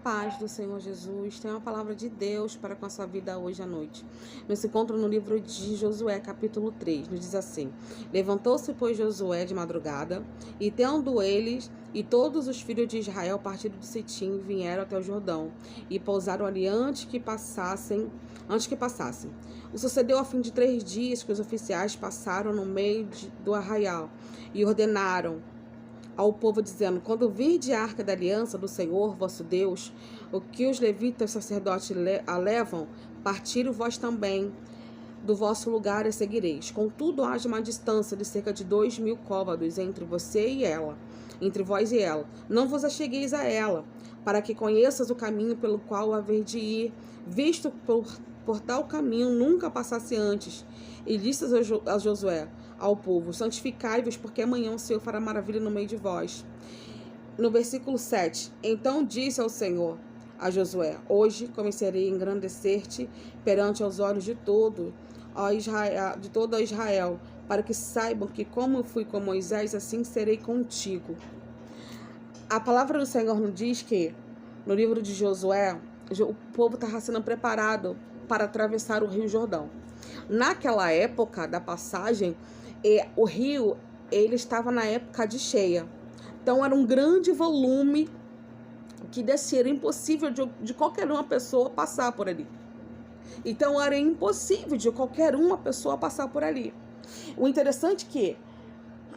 Paz do Senhor Jesus, tem uma palavra de Deus para com a sua vida hoje à noite. Nos encontra no livro de Josué, capítulo 3, nos diz assim: Levantou-se, pois, Josué de madrugada, e tendo eles e todos os filhos de Israel partido de Sitim, vieram até o Jordão, e pousaram ali antes que passassem. O sucedeu a fim de 3 dias que os oficiais passaram no meio do arraial, e ordenaram ao povo, dizendo: quando virde a arca da aliança do Senhor vosso Deus, o que os levitas sacerdotes a levam, partiram vós também do vosso lugar e seguireis. Contudo, haja uma distância de cerca de 2.000 côvados entre você e ela, entre vós e ela. Não vos achegueis a ela, para que conheças o caminho pelo qual haver de ir, visto por tal caminho nunca passasse antes. E disse a Josué, ao povo: santificai-vos, porque amanhã o Senhor fará maravilha no meio de vós. No versículo 7, então disse ao Senhor a Josué: hoje começarei a engrandecer-te perante os olhos de todo Israel, para que saibam que como fui com Moisés, assim serei contigo. A palavra do Senhor nos diz que, no livro de Josué, o povo estava sendo preparado para atravessar o Rio Jordão. Naquela época da passagem, o rio ele estava na época de cheia. Então era um grande volume que descia, era impossível de qualquer uma pessoa passar por ali. Então era impossível de qualquer uma pessoa passar por ali. O interessante é que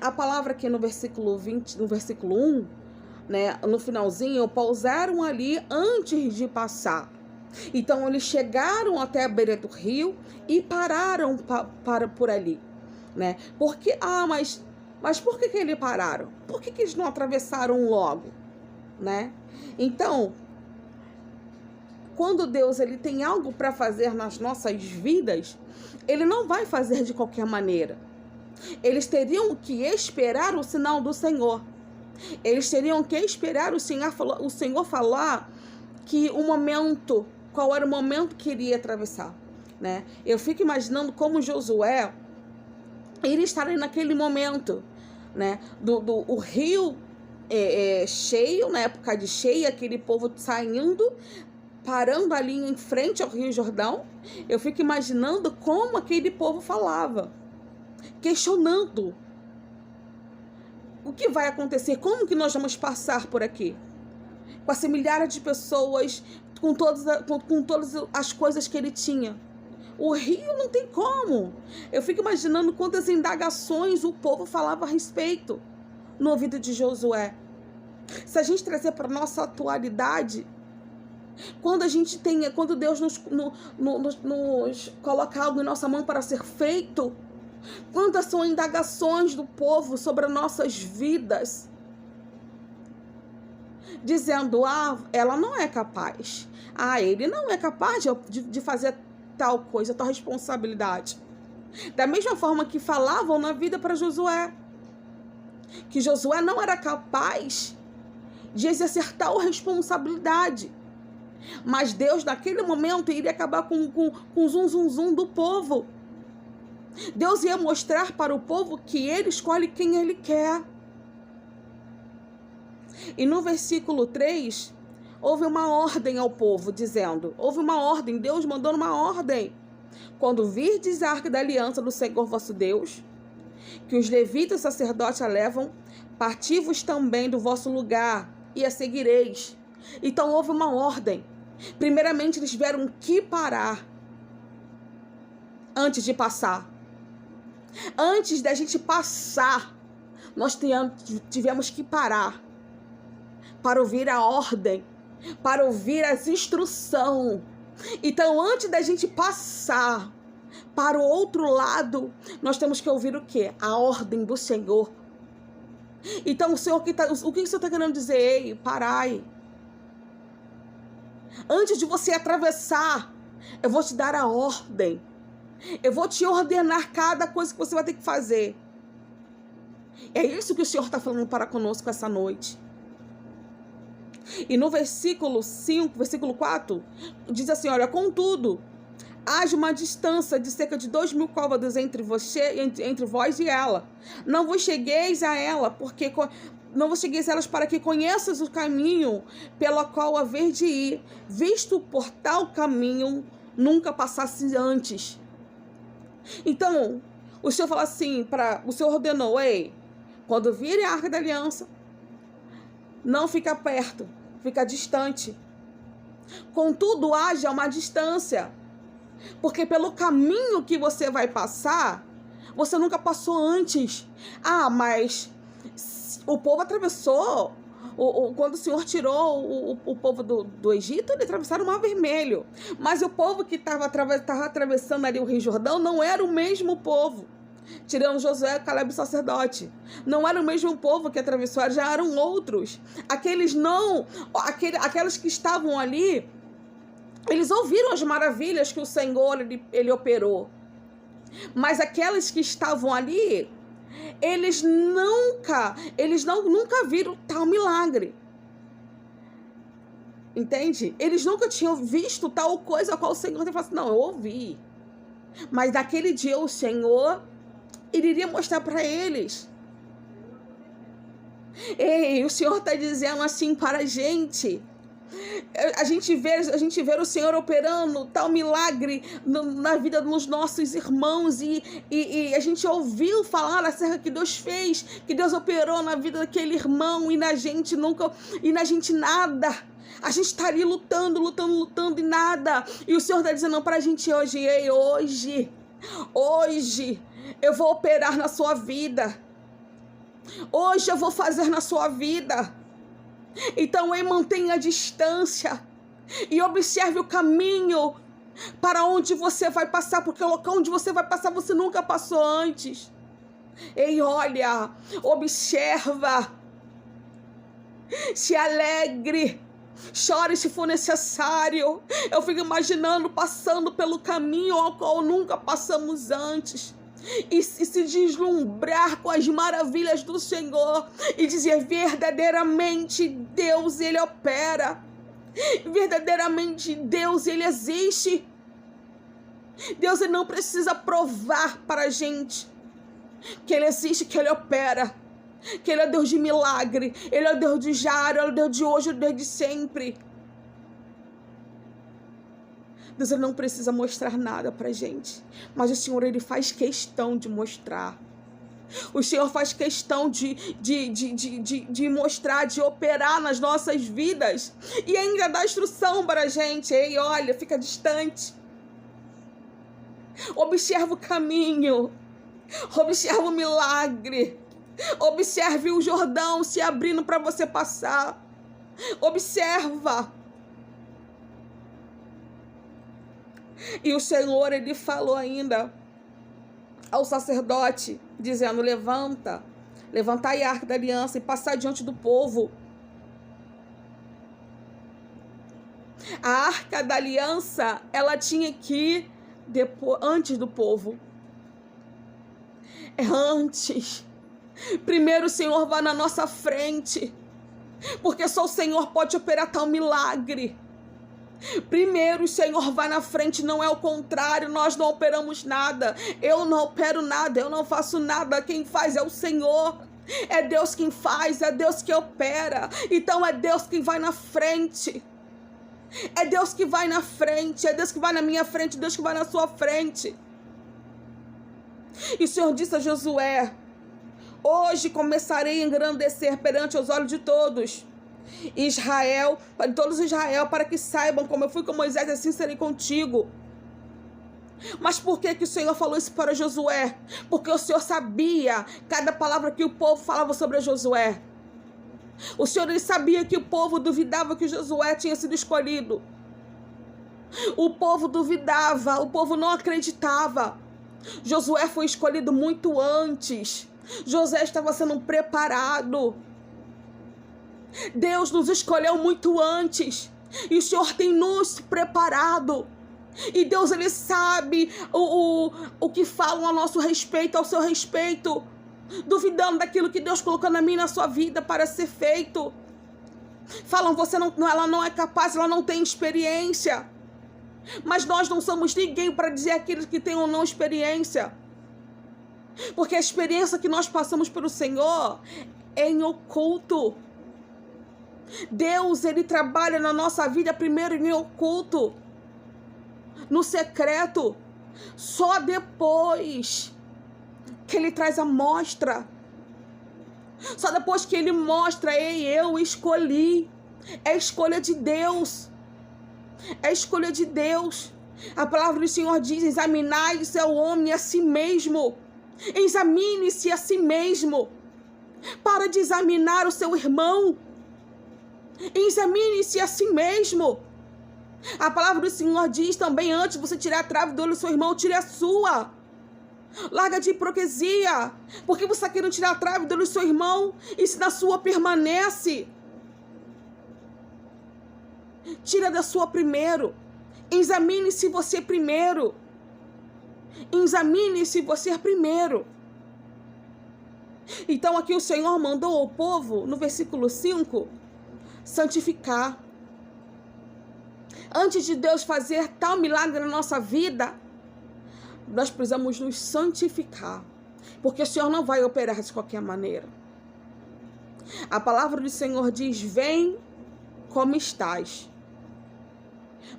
a palavra aqui no versículo 20, no versículo 1, né, no finalzinho, pousaram ali antes de passar. Então eles chegaram até a beira do rio e pararam por ali, né? Porque mas por que eles pararam? Por que eles não atravessaram logo, né? Então, quando Deus ele tem algo para fazer nas nossas vidas, ele não vai fazer de qualquer maneira. Eles teriam que esperar o sinal do Senhor. Eles teriam que esperar o Senhor falar que o momento, qual era o momento que iria atravessar, né? Eu fico imaginando como Josué iria estar aí naquele momento, né? O rio cheio, na época de cheia, aquele povo saindo, parando ali em frente ao Rio Jordão. Eu fico imaginando como aquele povo falava, questionando o que vai acontecer, como que nós vamos passar por aqui, com essa milhares de pessoas, com todas as coisas que ele tinha. O rio não tem como. Eu fico imaginando quantas indagações o povo falava a respeito no ouvido de Josué. Se a gente trazer para nossa atualidade, quando Deus nos coloca algo em nossa mão para ser feito, quantas são indagações do povo sobre as nossas vidas, dizendo: ela não é capaz, ele não é capaz de fazer tal coisa, tal responsabilidade. Da mesma forma que falavam na vida para Josué, que Josué não era capaz de exercer tal responsabilidade. Mas Deus, naquele momento, iria acabar com o zum do povo. Deus ia mostrar para o povo que ele escolhe quem ele quer. E no versículo 3, houve uma ordem ao povo, dizendo: houve uma ordem, Deus mandou uma ordem. Quando virdes a arca da aliança do Senhor vosso Deus, que os levitas sacerdotes a levam, parti-vos também do vosso lugar e a seguireis. Então houve uma ordem. Primeiramente eles tiveram que parar antes de passar. Antes da gente passar, nós tivemos que parar para ouvir a ordem, para ouvir as instruções. Então, antes da gente passar para o outro lado, nós temos que ouvir o quê? A ordem do Senhor. Então, o que o Senhor está querendo dizer? Ei, parai. Antes de você atravessar, eu vou te dar a ordem. Eu vou te ordenar cada coisa que você vai ter que fazer. É isso que o Senhor está falando para conosco essa noite. E no versículo 5, versículo 4, diz assim: olha, contudo, haja uma distância de cerca de 2.000 côvados entre vós e ela. Não vos chegueis a ela, não vos segueis elas para que conheças o caminho pelo qual haver de ir, visto por tal caminho nunca passasse antes. Então, o Senhor fala assim, o Senhor ordenou, ei, quando virem a Arca da Aliança, não fica perto, fica distante. Contudo, haja uma distância, porque pelo caminho que você vai passar, você nunca passou antes. Ah, mas o povo atravessou, quando o Senhor tirou o povo do Egito, eles atravessaram o Mar Vermelho. Mas o povo que estava atravessando ali o Rio Jordão não era o mesmo povo. Tirando Josué, Caleb e sacerdote. Não era o mesmo povo que atravessou, já eram outros. Aqueles que estavam ali, eles ouviram as maravilhas que o Senhor ele operou. Mas aqueles que estavam ali, eles nunca viram tal milagre. Entende? Eles nunca tinham visto tal coisa a qual o Senhor falou assim, não, eu ouvi. Mas naquele dia o Senhor iria mostrar para eles. Ei, o Senhor está dizendo assim para a gente. A gente vê o Senhor operando tal milagre na vida dos nossos irmãos e a gente ouviu falar acerca que Deus fez, que Deus operou na vida daquele irmão e na gente nada. A gente está ali lutando e nada. E o Senhor está dizendo para a gente hoje, ei, hoje eu vou operar na sua vida. Hoje eu vou fazer na sua vida. Então, mantenha a distância e observe o caminho para onde você vai passar, porque o local onde você vai passar você nunca passou antes. Ei, olha, observa, se alegre, chore se for necessário. Eu fico imaginando passando pelo caminho ao qual nunca passamos antes. E se deslumbrar com as maravilhas do Senhor e dizer verdadeiramente Deus, Ele opera, verdadeiramente Deus, Ele existe. Deus, Ele não precisa provar para a gente que Ele existe, que Ele opera, que Ele é Deus de milagre, Ele é o Deus de já, Ele é o Deus de hoje, Ele é o Deus de sempre. Deus, Ele não precisa mostrar nada pra gente, mas o Senhor, Ele faz questão de mostrar. O Senhor faz questão de mostrar, de operar nas nossas vidas e ainda dá instrução para a gente. Ei, olha, fica distante. Observa o caminho, observa o milagre, observe o Jordão se abrindo para você passar. Observa. E o Senhor, Ele falou ainda ao sacerdote, dizendo, levantai a Arca da Aliança e passai diante do povo. A Arca da Aliança, ela tinha que ir antes do povo. Antes. Primeiro o Senhor vai na nossa frente, porque só o Senhor pode operar tal milagre. Primeiro o Senhor vai na frente, não é o contrário. Nós não operamos nada, eu não opero nada, eu não faço nada. Quem faz é o Senhor. É Deus quem faz, é Deus que opera. Então é Deus quem vai na frente. É Deus que vai na frente, é Deus que vai na minha frente, Deus que vai na sua frente. E o Senhor disse a Josué, hoje começarei a engrandecer perante os olhos de todos Israel, para todos Israel, para que saibam como eu fui com Moisés, assim serei contigo. Mas por que o Senhor falou isso para Josué? Porque o Senhor sabia cada palavra que o povo falava sobre Josué. O Senhor, Ele sabia que o povo duvidava que Josué tinha sido escolhido. O povo duvidava, o povo não acreditava. Josué foi escolhido muito antes. Josué estava sendo preparado. Deus nos escolheu muito antes. E o Senhor tem nos preparado. E Deus, Ele sabe o que falam a nosso respeito, ao seu respeito. Duvidando daquilo que Deus colocou na minha e na sua vida para ser feito. Falam, ela não é capaz, ela não tem experiência. Mas nós não somos ninguém para dizer aqueles que têm ou não experiência. Porque a experiência que nós passamos pelo Senhor em oculto. Deus, ele trabalha na nossa vida primeiro em oculto, no secreto. Só depois que ele traz a mostra. Só depois que ele mostra, ei, eu escolhi. É escolha de Deus. É escolha de Deus. A palavra do Senhor diz: examinai-se ao homem a si mesmo. Examine-se a si mesmo. Para de examinar o seu irmão. Examine-se a si mesmo. A palavra do Senhor diz também: antes de você tirar a trave do olho do seu irmão, tire a sua. Larga de hipocrisia. Porque você está querendo tirar a trave do olho do seu irmão, e se na sua permanece, tira da sua primeiro. Examine-se você primeiro. Examine-se você primeiro. Então aqui o Senhor mandou ao povo, no versículo 5, santificar. Antes de Deus fazer tal milagre na nossa vida, nós precisamos nos santificar. Porque o Senhor não vai operar de qualquer maneira. A palavra do Senhor diz: vem como estás,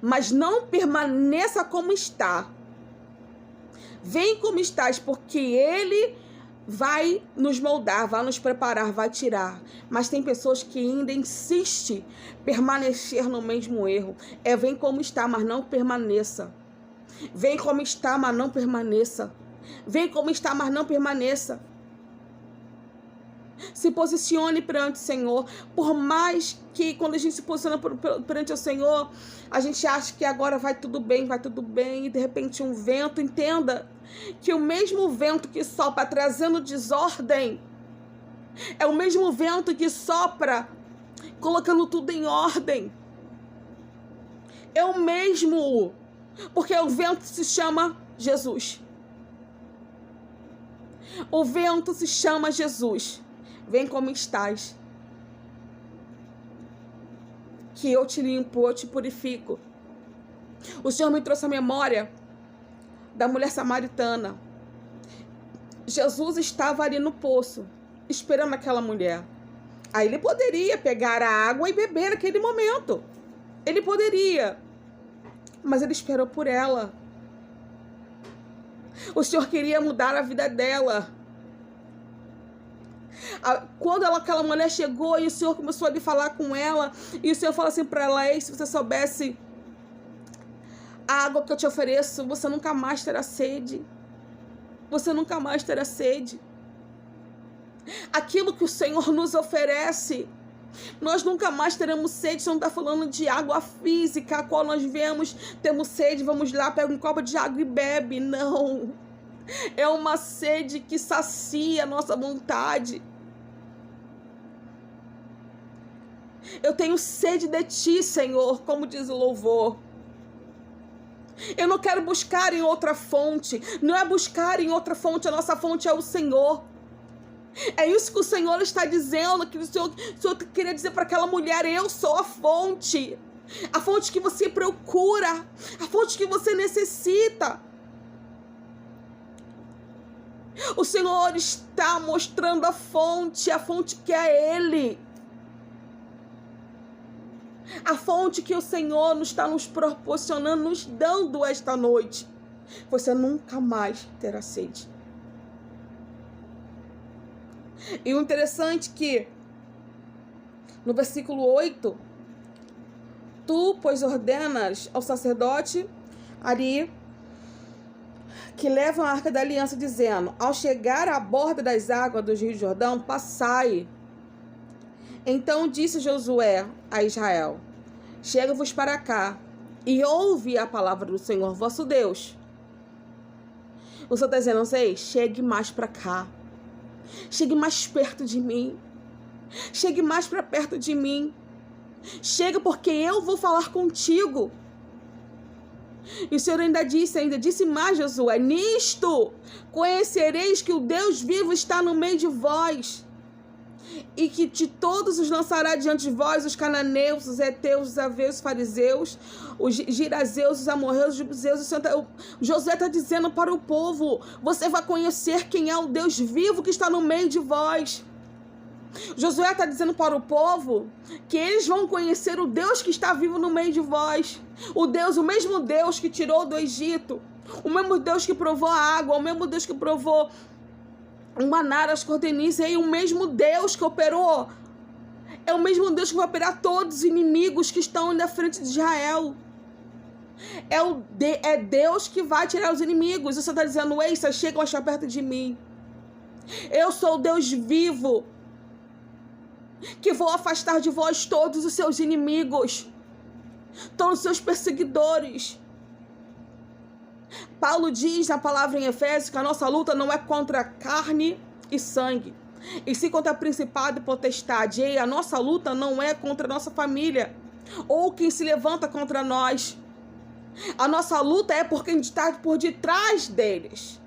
mas não permaneça como está. Vem como estás, porque Ele vai nos moldar, vai nos preparar, vai tirar. Mas tem pessoas que ainda insistem em permanecer no mesmo erro. Vem como está, mas não permaneça. Vem como está, mas não permaneça. Vem como está, mas não permaneça. Se posicione perante o Senhor. Por mais que quando a gente se posiciona perante o Senhor, a gente acha que agora vai tudo bem, e de repente um vento, entenda que o mesmo vento que sopra trazendo desordem é o mesmo vento que sopra colocando tudo em ordem. É o mesmo, porque o vento se chama Jesus. O vento se chama Jesus. Vem como estás, que eu te limpo, eu te purifico. O Senhor me trouxe a memória da mulher samaritana. Jesus estava ali no poço, esperando aquela mulher. Aí ele poderia pegar a água e beber naquele momento. Ele poderia, mas ele esperou por ela. O Senhor queria mudar a vida dela. Quando aquela mulher chegou e o Senhor começou a lhe falar com ela, e o Senhor falou assim para ela: ei, se você soubesse a água que eu te ofereço, você nunca mais terá sede. Você nunca mais terá sede. Aquilo que o Senhor nos oferece, nós nunca mais teremos sede. Você não está falando de água física, a qual nós vemos, temos sede, vamos lá, pega um copo de água e bebe. Não. É uma sede que sacia a nossa vontade. Eu tenho sede de ti, Senhor, como diz o louvor. Eu não quero buscar em outra fonte. Não é buscar em outra fonte. A nossa fonte é o Senhor. É isso que o Senhor está dizendo. Que o Senhor queria dizer para aquela mulher: eu sou a fonte. A fonte que você procura. A fonte que você necessita. O Senhor está mostrando a fonte que é Ele. A fonte que o Senhor está nos proporcionando, nos dando esta noite. Você nunca mais terá sede. E o interessante é que, no versículo 8, tu, pois, ordenas ao sacerdote Ari, que levam a arca da aliança, dizendo: ao chegar à borda das águas do rio Jordão, passai. Então disse Josué a Israel: chega-vos para cá e ouve a palavra do Senhor vosso Deus. O Senhor está dizendo: não sei, chegue mais para cá. Chegue mais perto de mim. Chegue mais para perto de mim. Chega, porque eu vou falar contigo. E o Senhor ainda disse mais, Josué: nisto conhecereis que o Deus vivo está no meio de vós, e que de todos os lançará diante de vós os cananeus, os heteus, os aveus, os fariseus, os girazeus, os amorreus, os jebuseus. Josué está dizendo para o povo: você vai conhecer quem é o Deus vivo que está no meio de vós. Josué está dizendo para o povo que eles vão conhecer o Deus que está vivo no meio de vós. O mesmo Deus que tirou do Egito. O mesmo Deus que provou a água. O mesmo Deus que provou o maná, as cordenices. E o mesmo Deus que operou. É o mesmo Deus que vai operar todos os inimigos que estão na frente de Israel. É Deus que vai tirar os inimigos. Você está dizendo, ei, vocês chegam a estar perto de mim. Eu sou o Deus vivo, que vou afastar de vós todos os seus inimigos, todos os seus perseguidores. Paulo diz na palavra em Efésios que a nossa luta não é contra carne e sangue, e sim contra principado e potestade. E a nossa luta não é contra a nossa família, ou quem se levanta contra nós. A nossa luta é por quem está por detrás deles.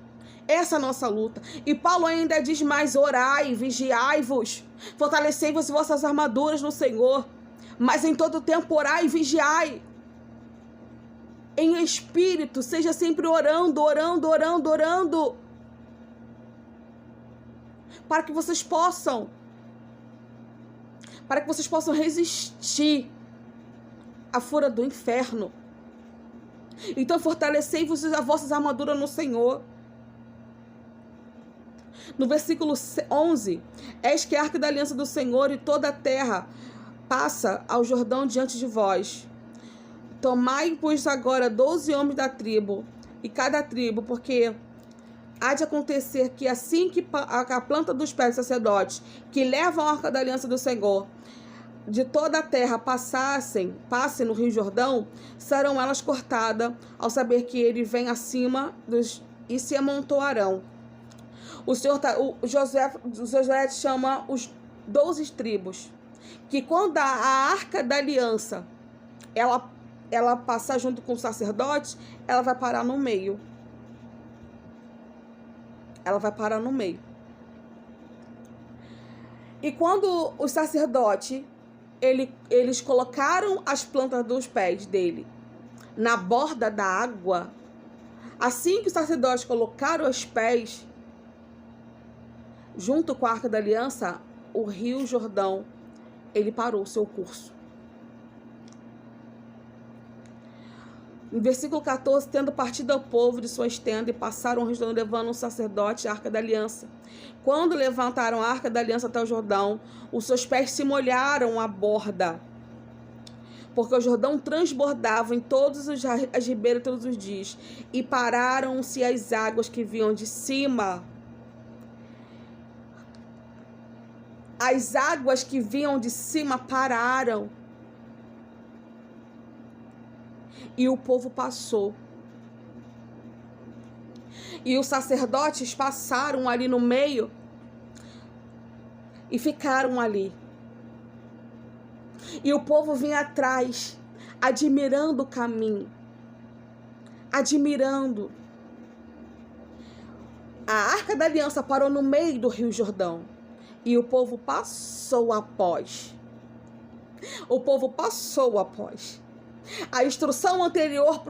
Essa é a nossa luta. E Paulo ainda diz mais: orai, vigiai-vos, fortalecei-vos vossas armaduras no Senhor, mas em todo tempo orai e vigiai. Em espírito, seja sempre orando, orando, orando, orando, para que vocês possam resistir à fúria do inferno. Então fortalecei-vos as vossas armaduras no Senhor. No versículo 11, eis que a arca da aliança do Senhor e toda a terra passa ao Jordão diante de vós. Tomai, pois, agora 12 homens da tribo, e cada tribo, porque há de acontecer que assim que a planta dos pés dos sacerdotes, que levam a arca da aliança do Senhor, de toda a terra passem no Rio Jordão, serão elas cortadas, ao saber que ele vem acima e se amontoarão. Josué chama os 12 tribos, que quando a arca da aliança ela passar junto com os sacerdotes, ela vai parar no meio. Ela vai parar no meio. E quando os sacerdotes eles colocaram as plantas dos pés dele na borda da água, assim que os sacerdotes colocaram os pés junto com a arca da aliança, o rio Jordão, ele parou o seu curso. No versículo 14, tendo partido ao povo de suas tendas, e passaram o rio Jordão, levando o sacerdote a arca da aliança. Quando levantaram a arca da aliança até o Jordão, os seus pés se molharam à borda, porque o Jordão transbordava em todas as ribeiras todos os dias, e pararam-se as águas que vinham de cima. As águas que vinham de cima pararam. E o povo passou. E os sacerdotes passaram ali no meio e ficaram ali. E o povo vinha atrás, admirando o caminho. Admirando. A arca da aliança parou no meio do Rio Jordão. E o povo passou após. O povo passou após. A instrução anterior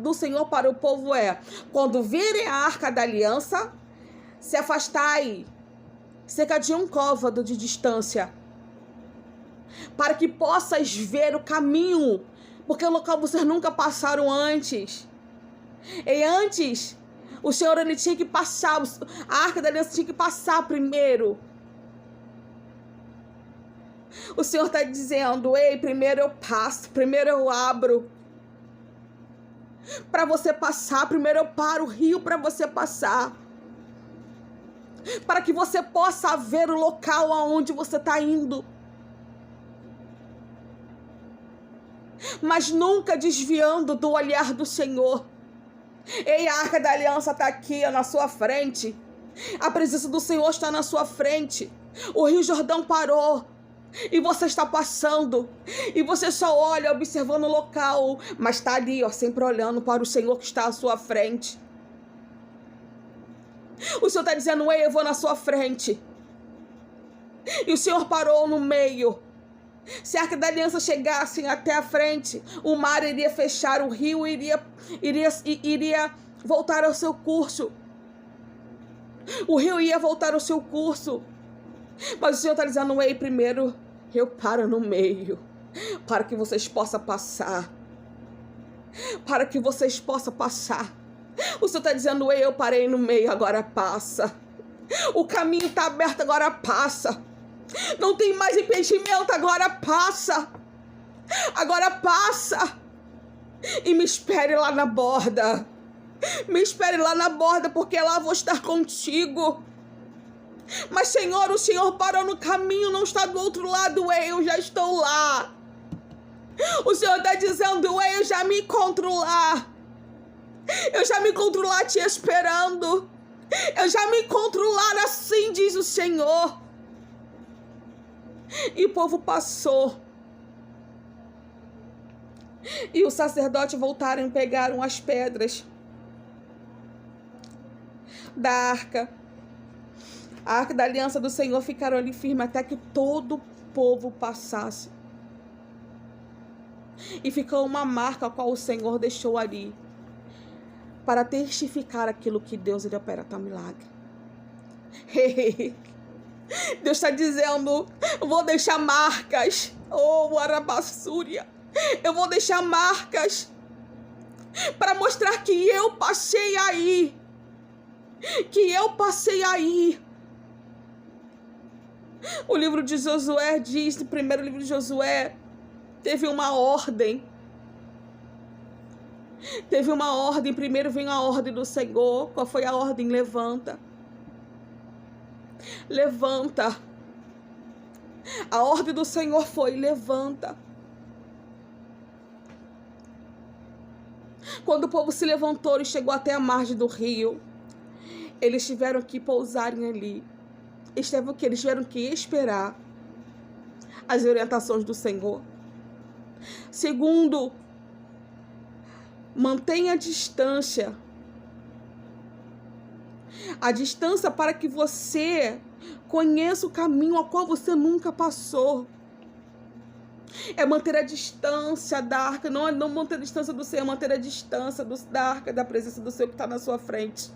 do Senhor para o povo é: quando virem a arca da aliança, se afastai cerca de 1 côvado de distância, para que possas ver o caminho, porque o local vocês nunca passaram antes. E antes, o Senhor ele tinha que passar, a arca da aliança tinha que passar primeiro. O Senhor está dizendo: ei, primeiro eu passo, primeiro eu abro para você passar, primeiro eu paro o rio para você passar, para que você possa ver o local aonde você está indo, mas nunca desviando do olhar do Senhor. Ei, a arca da aliança está aqui na sua frente, a presença do Senhor está na sua frente, o Rio Jordão parou. E você está passando, e você só olha observando o local, mas está ali, sempre olhando para o Senhor que está à sua frente. O Senhor está dizendo: ei, eu vou na sua frente. E o Senhor parou no meio. Se a arca da aliança chegasse até a frente, o mar iria fechar, o rio iria voltar ao seu curso. O rio ia voltar ao seu curso. Mas o Senhor está dizendo: ei, primeiro eu paro no meio, para que vocês possam passar. Para que vocês possam passar. O Senhor está dizendo: ei, eu parei no meio, agora passa. O caminho está aberto, agora passa. Não tem mais impedimento, agora passa. Agora passa. E me espere lá na borda. Me espere lá na borda, porque lá vou estar contigo. Mas, Senhor, o Senhor parou no caminho, não está do outro lado. Ei, eu já estou lá. O Senhor está dizendo: ei, eu já me encontro lá. Eu já me encontro lá te esperando. Eu já me encontro lá, assim diz o Senhor. E o povo passou. E os sacerdotes voltaram e pegaram as pedras da arca. A arca da aliança do Senhor ficaram ali firme até que todo o povo passasse. E ficou uma marca a qual o Senhor deixou ali, para testificar aquilo que Deus iria operar tal milagre. Deus está dizendo: vou deixar marcas. Oh, Arabassúria. Eu vou deixar marcas para mostrar que eu passei aí. Que eu passei aí. O livro de Josué diz, no primeiro livro de Josué, teve uma ordem. Teve uma ordem. Primeiro vem a ordem do Senhor. Qual foi a ordem? Levanta. Levanta. A ordem do Senhor foi: levanta. Quando o povo se levantou e chegou até a margem do rio, eles tiveram que pousarem ali. Eles tiveram que esperar as orientações do Senhor. Segundo, mantenha a distância. A distância para que você conheça o caminho ao qual você nunca passou. É manter a distância da arca, não é não manter a distância do Senhor, é manter a distância da arca, da presença do Senhor que está na sua frente.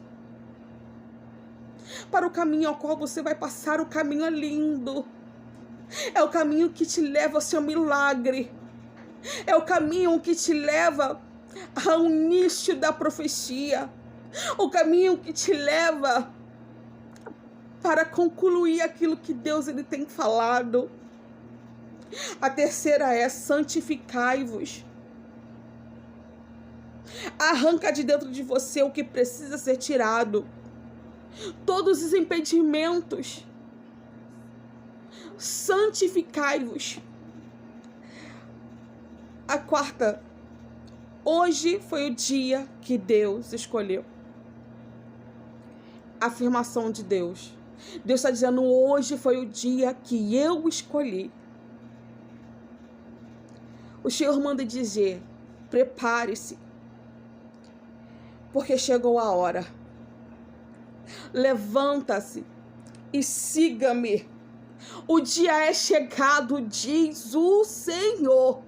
Para o caminho ao qual você vai passar, o caminho é lindo. É o caminho que te leva ao seu milagre. É o caminho que te leva ao início da profecia. O caminho que te leva para concluir aquilo que Deus ele tem falado. A terceira é: santificai-vos. Arranca de dentro de você o que precisa ser tirado. Todos os impedimentos. Santificai-vos. A quarta: hoje foi o dia que Deus escolheu. Afirmação de Deus. Deus está dizendo: hoje foi o dia que eu escolhi. O Senhor manda dizer: prepare-se, porque chegou a hora. Levanta-se e siga-me. O dia é chegado, diz o Senhor.